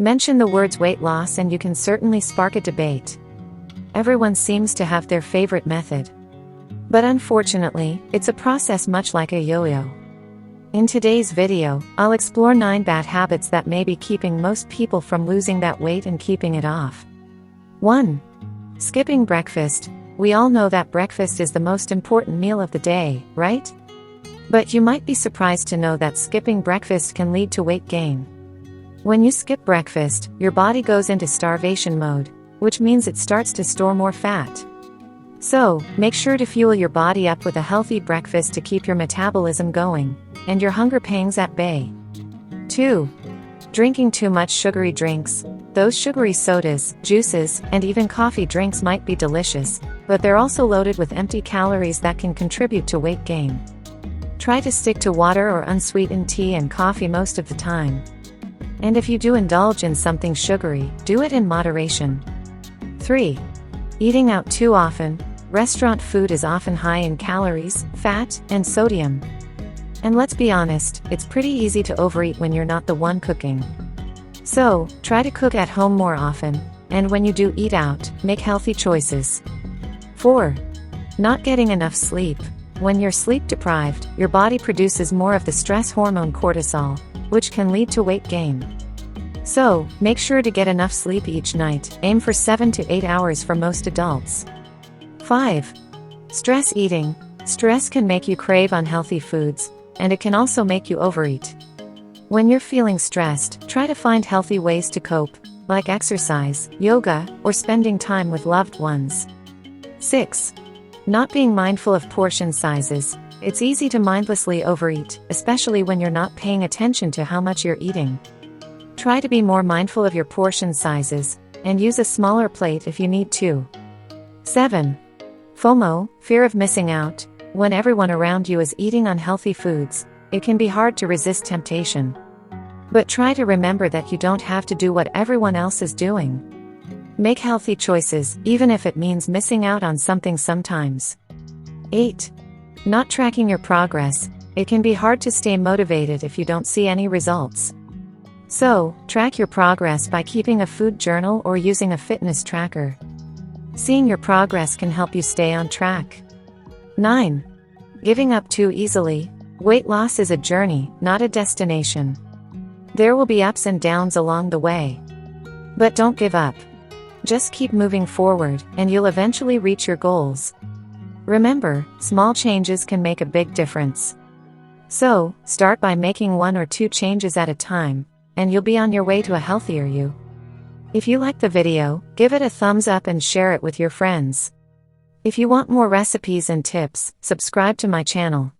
Mention the words weight loss and you can certainly spark a debate. Everyone seems to have their favorite method. But unfortunately, it's a process much like a yo-yo. In today's video, I'll explore 9 bad habits that may be keeping most people from losing that weight and keeping it off. 1. Skipping breakfast. We all know that breakfast is the most important meal of the day, right? But you might be surprised to know that skipping breakfast can lead to weight gain. When you skip breakfast, your body goes into starvation mode, which means it starts to store more fat. So, make sure to fuel your body up with a healthy breakfast to keep your metabolism going, and your hunger pangs at bay. 2. Drinking too much sugary drinks. Those sugary sodas, juices, and even coffee drinks might be delicious, but they're also loaded with empty calories that can contribute to weight gain. Try to stick to water or unsweetened tea and coffee most of the time. And if you do indulge in something sugary, do it in moderation. 3. Eating out too often. Restaurant food is often high in calories, fat, and sodium. And let's be honest, it's pretty easy to overeat when you're not the one cooking. So, try to cook at home more often, and when you do eat out, make healthy choices. 4. Not getting enough sleep. When you're sleep deprived, your body produces more of the stress hormone cortisol, which can lead to weight gain. So, make sure to get enough sleep each night. Aim for 7 to 8 hours for most adults. 5. Stress eating. Stress can make you crave unhealthy foods, and it can also make you overeat. When you're feeling stressed, try to find healthy ways to cope, like exercise, yoga, or spending time with loved ones. 6. Not being mindful of portion sizes. It's easy to mindlessly overeat, especially when you're not paying attention to how much you're eating. Try to be more mindful of your portion sizes, and use a smaller plate if you need to. 7. FOMO, fear of missing out. When everyone around you is eating unhealthy foods, it can be hard to resist temptation. But try to remember that you don't have to do what everyone else is doing. Make healthy choices, even if it means missing out on something sometimes. 8. Not tracking your progress. It can be hard to stay motivated if you don't see any results. So, track your progress by keeping a food journal or using a fitness tracker. Seeing your progress can help you stay on track. 9. Giving up too easily. Weight loss is a journey, not a destination. There will be ups and downs along the way. But don't give up. Just keep moving forward, and you'll eventually reach your goals. Remember, small changes can make a big difference. So, start by making 1 or 2 changes at a time, and you'll be on your way to a healthier you. If you like the video, give it a thumbs up and share it with your friends. If you want more recipes and tips, subscribe to my channel.